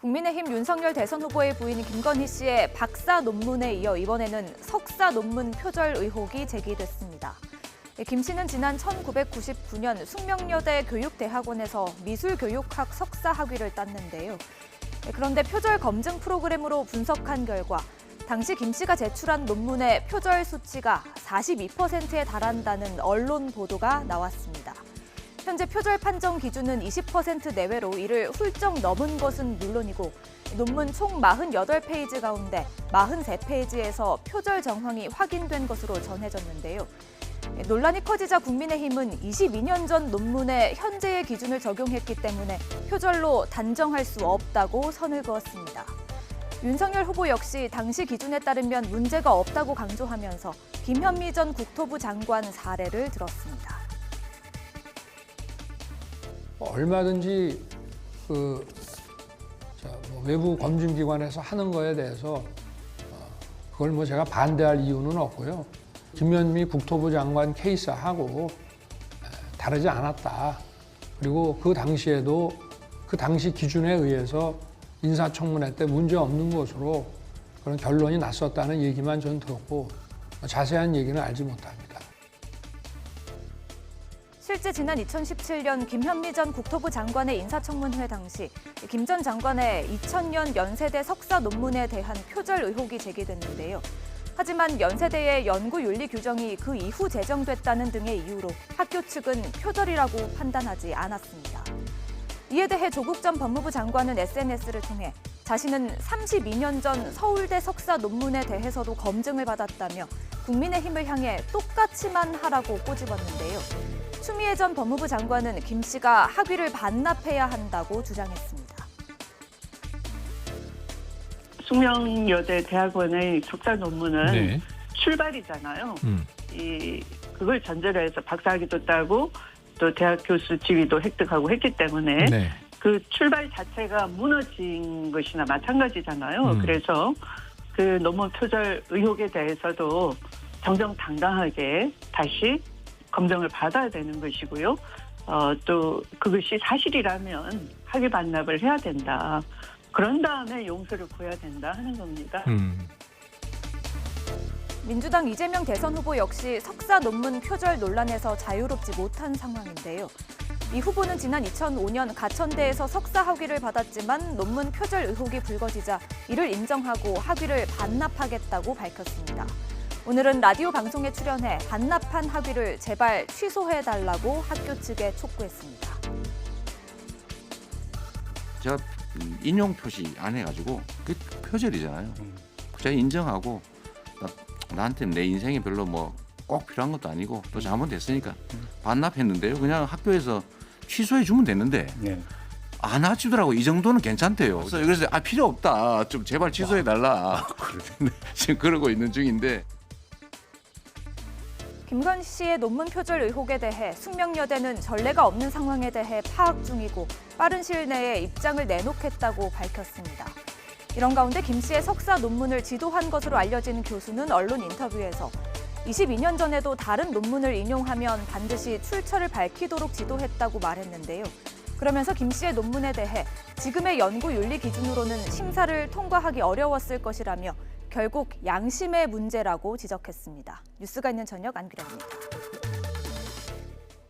국민의힘 윤석열 대선 후보의 부인 김건희 씨의 박사 논문에 이어 이번에는 석사 논문 표절 의혹이 제기됐습니다. 김 씨는 지난 1999년 숙명여대 교육대학원에서 미술교육학 석사 학위를 땄는데요. 그런데 표절 검증 프로그램으로 분석한 결과 당시 김 씨가 제출한 논문의 표절 수치가 42%에 달한다는 언론 보도가 나왔습니다. 현재 표절 판정 기준은 20% 내외로 이를 훌쩍 넘은 것은 물론이고 논문 총 48페이지 가운데 43페이지에서 표절 정황이 확인된 것으로 전해졌는데요. 논란이 커지자 국민의힘은 22년 전 논문에 현재의 기준을 적용했기 때문에 표절로 단정할 수 없다고 선을 그었습니다. 윤석열 후보 역시 당시 기준에 따르면 문제가 없다고 강조하면서 김현미 전 국토부 장관 사례를 들었습니다. 얼마든지 외부 검증기관에서 하는 거에 대해서 그걸 제가 반대할 이유는 없고요. 김현미 국토부 장관 케이스하고 다르지 않았다. 그리고 그 당시에도 그 당시 기준에 의해서 인사청문회 때 문제 없는 것으로 그런 결론이 났었다는 얘기만 전 들었고 자세한 얘기는 알지 못합니다. 실제 지난 2017년 김현미 전 국토부 장관의 인사청문회 당시 김 전 장관의 2000년 연세대 석사 논문에 대한 표절 의혹이 제기됐는데요. 하지만 연세대의 연구윤리 규정이 그 이후 제정됐다는 등의 이유로 학교 측은 표절이라고 판단하지 않았습니다. 이에 대해 조국 전 법무부 장관은 SNS를 통해 자신은 32년 전 서울대 석사 논문에 대해서도 검증을 받았다며 국민의힘을 향해 똑같이만 하라고 꼬집었는데요. 추미애 전 법무부 장관은 김 씨가 학위를 반납해야 한다고 주장했습니다. 숙명여대 대학원의 석사 논문은 출발이잖아요. 그걸 전제로 해서 박사학위도 따고 또 대학 교수 지위도 획득하고 했기 때문에 그 출발 자체가 무너진 것이나 마찬가지잖아요. 그래서 그 논문 표절 의혹에 대해서도 정정당당하게 다시 검증을 받아야 되는 것이고요. 또 그것이 사실이라면 학위 반납을 해야 된다. 그런 다음에 용서를 구해야 된다 하는 겁니다. 민주당 이재명 대선 후보 역시 석사 논문 표절 논란에서 자유롭지 못한 상황인데요. 이 후보는 지난 2005년 가천대에서 석사 학위를 받았지만 논문 표절 의혹이 불거지자 이를 인정하고 학위를 반납하겠다고 밝혔습니다. 오늘은 라디오 방송에 출연해 반납한 학위를 제발 취소해달라고 학교 측에 촉구했습니다. 제가 인용 표시 안 해가지고 그 표절이잖아요. 제가 인정하고 나한테는 내 인생이 별로 꼭 필요한 것도 아니고 또 잘못됐으니까 반납했는데요. 그냥 학교에서 취소해 주면 되는데 안 하시더라고. 이 정도는 괜찮대요. 그래서 필요 없다. 좀 제발 취소해 달라. 지금 그러고 있는 중인데. 김건희 씨의 논문 표절 의혹에 대해 숙명여대는 전례가 없는 상황에 대해 파악 중이고 빠른 시일 내에 입장을 내놓겠다고 밝혔습니다. 이런 가운데 김 씨의 석사 논문을 지도한 것으로 알려진 교수는 언론 인터뷰에서 22년 전에도 다른 논문을 인용하면 반드시 출처를 밝히도록 지도했다고 말했는데요. 그러면서 김 씨의 논문에 대해 지금의 연구윤리 기준으로는 심사를 통과하기 어려웠을 것이라며 결국 양심의 문제라고 지적했습니다. 뉴스가 있는 저녁 안규령입니다.